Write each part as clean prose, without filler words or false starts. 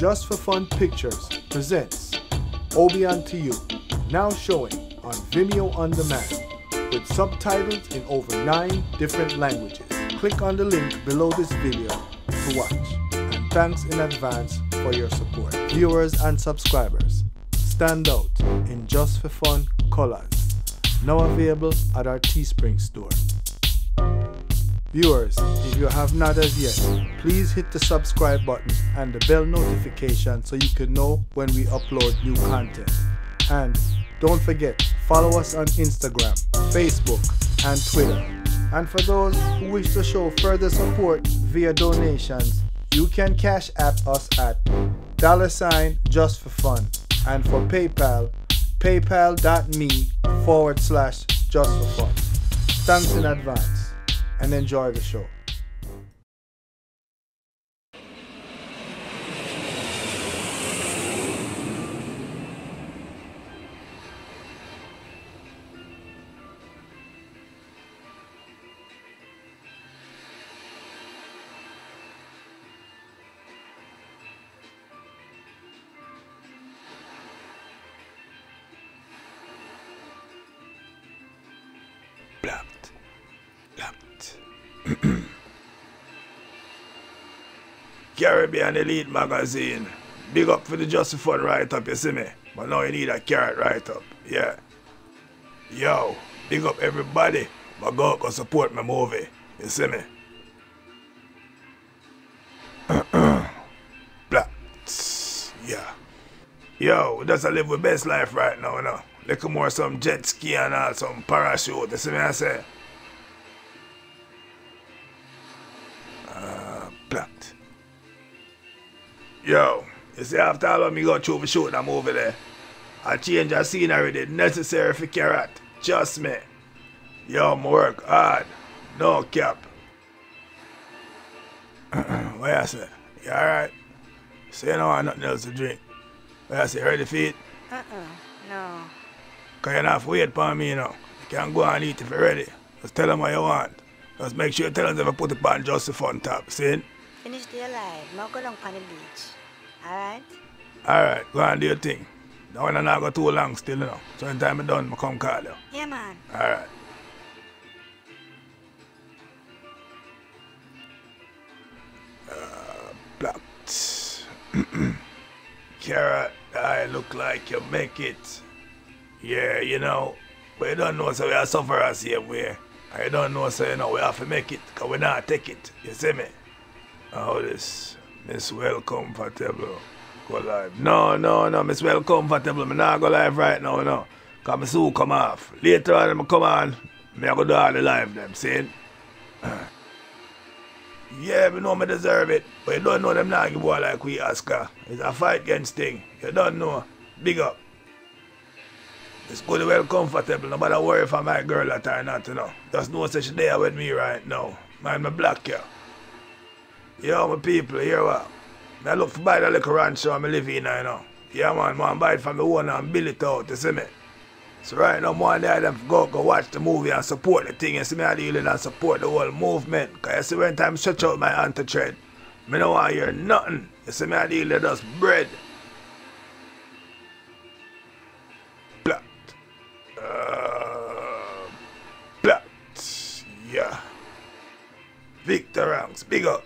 Just for Fun Pictures presents Obi to You, now showing on Vimeo On Demand with subtitles in over 9 different languages. Click on the link below this video to watch. And thanks in advance for your support. Viewers and subscribers, stand out in Just for Fun colors, now available at our Teespring store. Viewers, if you have not as yet, please hit the subscribe button and the bell notification so you can know when we upload new content. And don't forget, follow us on Instagram, Facebook, and Twitter. And for those who wish to show further support via donations, you can Cash App us at $JustForFun. And for PayPal, paypal.me/JustForFun. Thanks in advance and enjoy the show. Caribbean Elite Magazine. Big up for the Just for Fun write-up, you see me? But now you need a carrot write-up, yeah. Yo, big up everybody, but go support my movie, you see me? Yeah. Yo, we just live with best life right now, you know? Little more some jet ski and all, some parachute, you see me I say? Yo, you see after all of me go through for shoot that movie there, I change the scenery did necessary for carrot. Trust me. Yo, I work hard. No cap. What you say? You alright? So you don't want nothing else to drink. What you say, ready for it? No. Cause you don't have to wait for me, you know. You can go and eat if you're ready. Just tell them what you want. Just make sure you tell them if I put it on Just for Fun top, see? Finish the alive. Now go down on the beach. Alright? Alright, go and do your thing. Don't want to not go too long still, you know. So when time I'm done, I come call you. Yeah, man. Alright. Blocked. Carrot, I look like you make it. Yeah, you know. But you don't know, so we are sufferers here. I don't know, so you know, we have to make it. Because we not take it. You see me? How this? Miss Well Comfortable go live. No, Miss Well Comfortable. I not go live right now, you know. Because I soon come off. Later on, I come on. I go do all the live them, see? Yeah, we know me deserve it. But you don't know them not give war like we Oscar. It's a fight against thing. You don't know. Big up. It's good well comfortable. No matter worry if I'm my girl that or not, you know. Just know that she's there with me right now. Mind me black here. Yo, my people, hear what? I look for buy the little ranch I live in, you know. Yeah, man, I buy it from the owner and build it out, you see me? So right now, I there them go watch the movie and support the thing. You see me, I deal and support the whole movement. Because you see, when time stretch out my hand to tread, I don't want to hear nothing. You see me, I deal with just bread. Yeah. Victor Ranks, big up.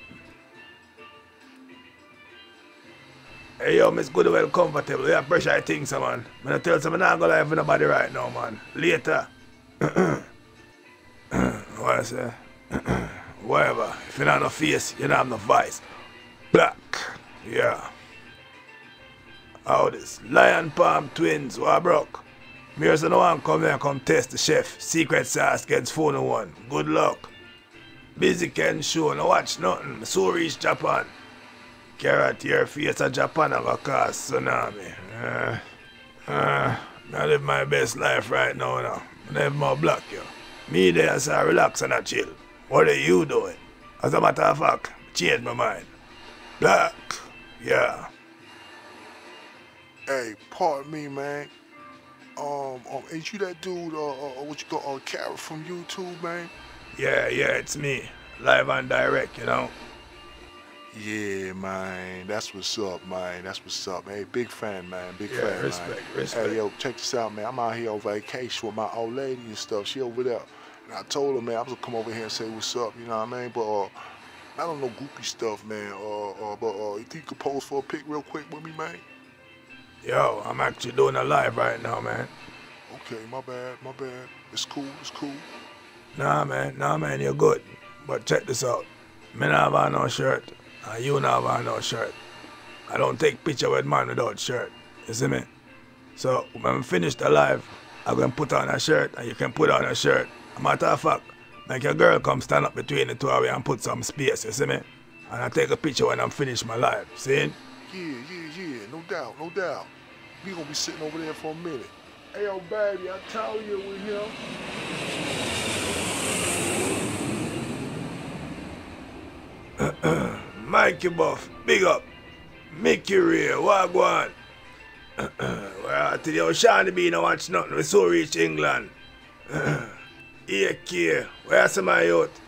Hey yo, Miss Goodwell Comfortable. Yeah, pressure things, man. I'm gonna tell someone I'm not gonna live with nobody right now, man. Later. What I say? Whatever. If you don't have no face, you don't have no voice. Black. Yeah. How this? Lion Palm Twins, what broke? Me also no one come here and come test the chef. Secret sauce against phone one. Good luck. Busy Ken show, no watch nothing. So reach Japan. Carrot your face at Japan and go cause tsunami. I live my best life right now. I never more black you. Me there so I relax and I chill. What are you doing? As a matter of fact, change my mind. Black. Yeah. Hey, pardon me, man. Ain't you that dude, what you call, Carrot from YouTube, man? Yeah, it's me. Live and direct, you know. Yeah, man. That's what's up, man. That's what's up. Hey, big fan, man. Big Yeah, fan, respect, man. respect. Hey, yo, check this out, man. I'm out here on vacation with my old lady and stuff. She over there. And I told her, man, I was gonna come over here and say what's up, you know what I mean? But I don't know groupie stuff, man. But you think you could pose for a pic real quick with me, man? Yo, I'm actually doing a live right now, man. Okay, my bad, my bad. It's cool, it's cool. Nah, man, you're good. But check this out. Me not have on no shirt, and you not have on no shirt. I don't take picture with man without shirt. You see me? So, when I finish the live, I'm going to put on a shirt, and you can put on a shirt. A matter of fact, make your girl come stand up between the two of you and put some space, you see me? And I take a picture when I'm finished my live, see? Yeah, no doubt, no doubt. We gonna be sitting over there for a minute. Hey, yo, baby, I tell you we here. Mikey Buff, big up. Mickey Ray, wagwan. Well, I tell you, Shani B no watch nothing. We so reach England. AK, where's some of my youth?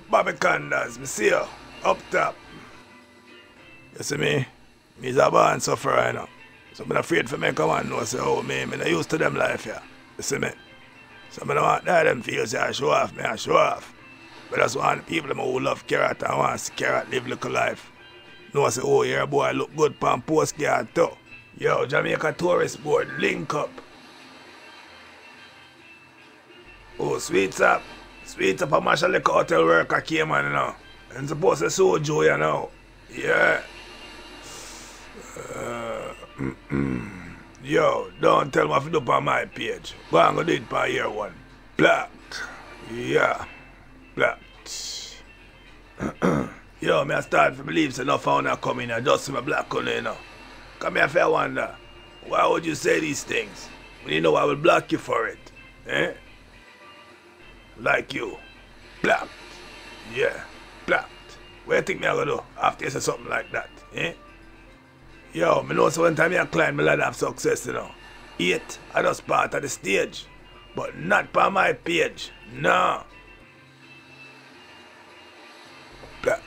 Bobby Candas, me see you. Up top. You see me? Me's a born sufferer, you know. So I'm afraid for me come and know, say, oh, me not used to them life here. You see me? So I don't want that them feel, say, I show off. But that's one of the people who love carrot and want to see carrot live little life. Know, say, oh, yeah, boy, look good pan postcard too. Yo, Jamaica tourist board, link up. Oh, sweets up, a marshal liquor hotel worker came on, you know. And supposed to soju, you know. Yeah. Yo, don't tell me if you do it on my page. Go and go do it on year one. Black. Yeah. Black. Yo, me I start to believe so no found I come in and just see my black on you know. Come here, I wonder. Why would you say these things? When you know I will block you for it. Eh? Like you. Black. Yeah. Black. What do you think me I gonna do after you say something like that? Eh? Yo, me know so one time I climb my ladder of success, you know. 8, I just part of the stage. But not by my page. No. But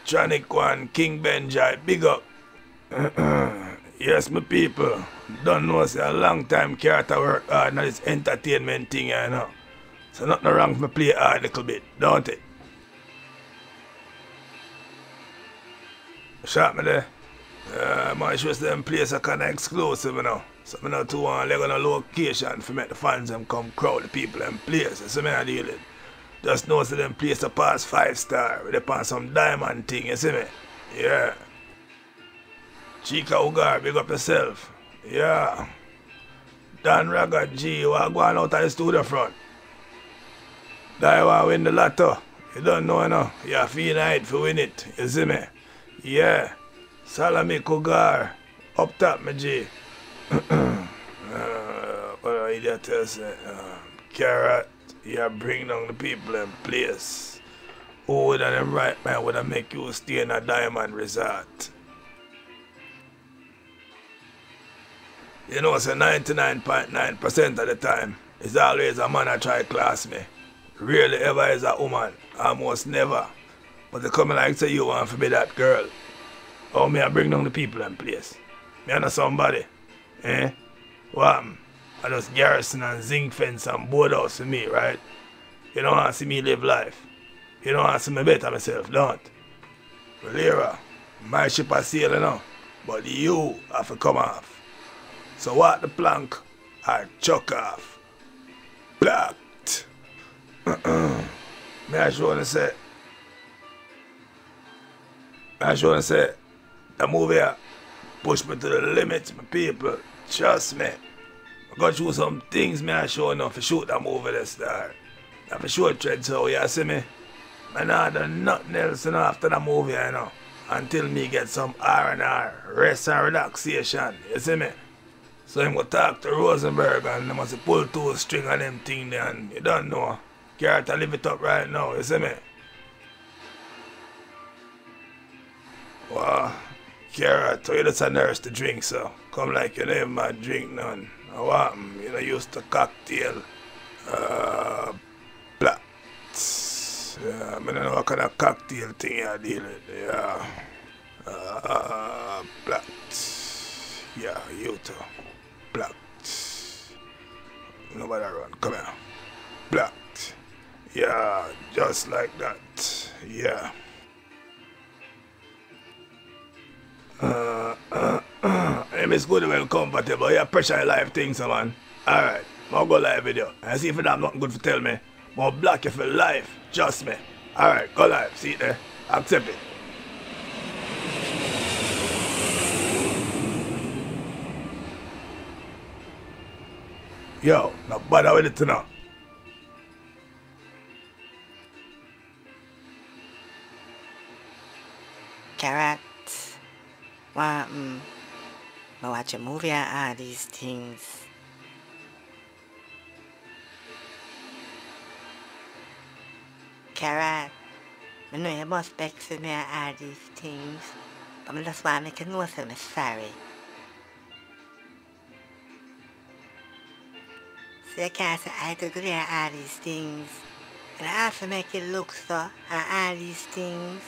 Tronic One, King Benjai, big up. Yes, my people. Don't know, say a long time character work hard on this entertainment thing, you know. So nothing wrong if me play hard a little bit, don't it? Shot me there. Man, shows them place are kind of exclusive, you know. So I not too want to leg on a location for make the fans them come crowd the people and places. So I deal it. Just know so them place a pass 5-star. They pass some diamond thing, you see me? Yeah. Chica Ugar, big up yourself. Yeah. Dan Raga G, you are going out of the studio front. That want win the lotto. You don't know, you know. You feel right for win it. You see me? Yeah. Salami Kugar. Up top, my G. What are you to say? Carrot, you bring down the people in place. Who would them right man would make you stay in a diamond resort? You know, so 99.9% of the time, it's always a man that try class me. Rarely ever is a woman. Almost never. But they come like say you want to be that girl. Oh, me I bring down the people in place. Me I know somebody. Eh? What? I just garrison and zinc fence and boardhouse for me, right? You don't want to see me live life. You don't want to see me better myself, don't? Well, Lyra, my ship is sailing now. But you have to come off. So what the plank, I chuck off. Blocked. Me I just want to say, the movie here push me to the limits, my people. Trust me. I got through some things me I show enough to shoot that movie this star. I for sure tread so you see me. I not done nothing else you know, after the movie, you know. Until me get some R&R, rest and relaxation. You see me? So I'm gonna talk to Rosenberg and they must pull 2 string on them thing there and you don't know. Character live it up right now, you see me? Wow. Carrot, you just a nurse to drink so. Come like you never my drink none. What happened? You know, used to cocktail. Black. Yeah, I don't know what kind of cocktail thing you deal with. Yeah. Black. Yeah, you too. Black. Nobody run. Come here. Black. Yeah, just like that. Yeah. It's good when comfortable. Yeah, pressure your life things, man. Alright, I'll go live with you. And see if you have nothing good to tell me. But block you for life. Trust me. Alright, go live. See it there. Accept it. Yo, not bother with it now. Carrot. Why, I watch a movie and all these things. Carrot. I know you must vex with me and all these things. But I just want to make you know that I'm sorry. So you can't say I could agree on all these things. And I have to make it look so and all these things.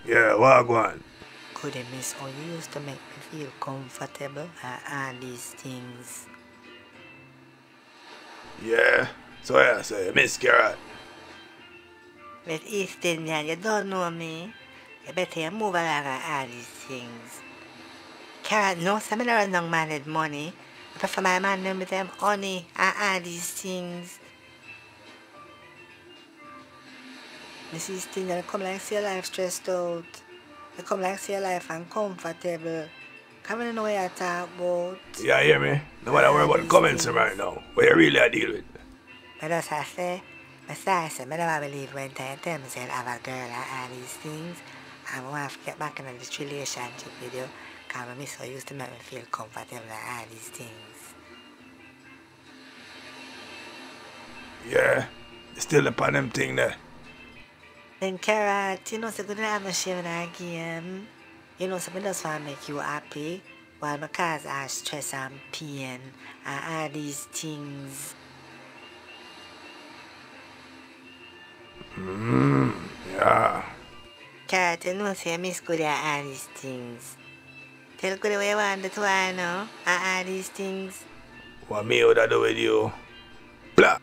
Yeah, what go on? Could you miss how you used to make me feel comfortable and all these things? Yeah, so yeah, so you miss Carrot. But East Indian, you don't know me. You better you move along on all these things. Carrot knows I'm not young man with money. I prefer my man with them honey and all these things. Miss East Indian, come like see your life stressed out. You come like see your life uncomfortable. Come in know what you talk about. Yeah, hear me? Nobody worry about the comments right now. What you really are deal with. But as I say, I never believe when time tell me say I have a girl and all these things. And I want to get back in this relationship with you. Because I miss how you used to make me feel comfortable and all these things. Yeah, you still upon them thing there. Then Carrot, you know, so good to have a share again. You know, so I just want to make you happy. While my cause are stress and pain and all these things. Yeah. Carrot, you know, so you miss good at all these things. Tell good what you want to try now and all these things. What me would I do with you? Blah.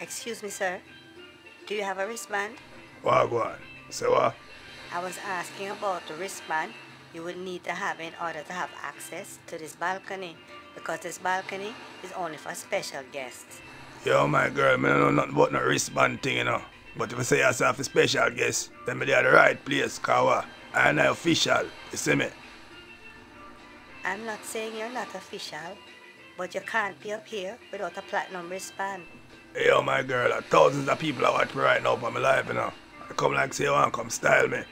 Excuse me, sir. Do you have a wristband? What go on? Say what? I was asking about the wristband you would need to have in order to have access to this balcony, because this balcony is only for special guests. Yo, my girl, I don't know nothing about no wristband thing, you know. But if you say yourself a special guest, then me at the right place, cause I'm not official, you see me? I'm not saying you're not official, but you can't be up here without a platinum wristband. Hey, yo, my girl, thousands of people are watching me right now for my life, you know. I come like say you want to come style me.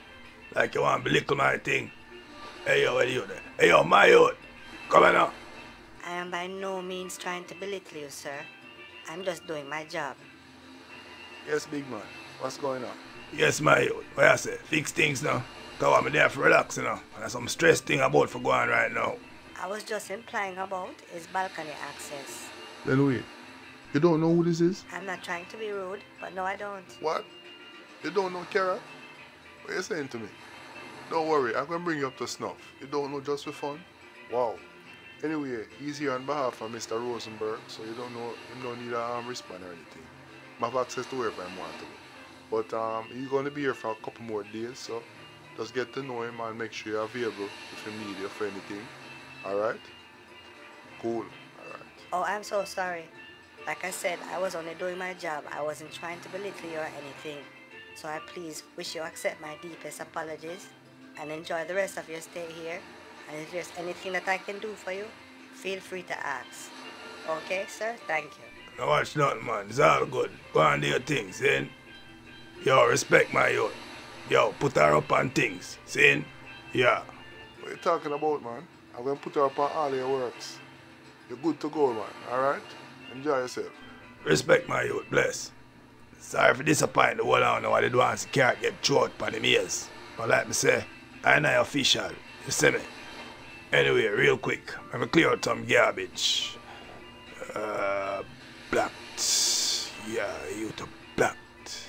Like you want to belittle my thing. Hey, yo, what are you there? Hey, yo, my youth. Come on now. I am by no means trying to belittle you, sir. I'm just doing my job. Yes, big man. What's going on? Yes, my youth. What I say? Fix things now. Cause I'm there for relax, you know. And there's some stress thing about for going right now. I was just implying about his balcony access. Then wait. You don't know who this is? I'm not trying to be rude, but no, I don't. What? You don't know Kara? What are you saying to me? Don't worry, I'm going to bring you up to snuff. You don't know just for fun? Wow. Anyway, he's here on behalf of Mr. Rosenberg, so you don't need a wristband or anything. I have access to wherever I want to go. But he's going to be here for a couple more days, so just get to know him and make sure you're available if you need you for anything. Alright? Cool. Alright. Oh, I'm so sorry. Like I said, I was only doing my job. I wasn't trying to belittle you or anything. So I please wish you accept my deepest apologies and enjoy the rest of your stay here. And if there's anything that I can do for you, feel free to ask. Okay, sir? Thank you. Now watch nothing, man. It's all good. Go and do your things, see? Yo, respect my youth. Yo, put her up on things, see? Yeah. What you talking about, man? I'm gonna put her up on all your works. You're good to go, man. Alright? Enjoy yourself. Respect my youth, bless. Sorry for disappointing the world out now what they do and can't get throat by the ears. But like me say, I know official. You see me? Anyway, real quick, I'm gonna clear out some garbage. Blacked. Yeah, you to blacked.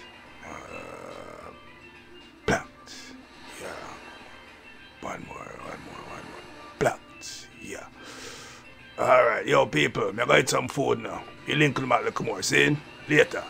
Blacked. Yeah. One more. Blacked. Yeah. Alright, yo people, I'm gonna eat some food now. You link them out a little more, see? Later.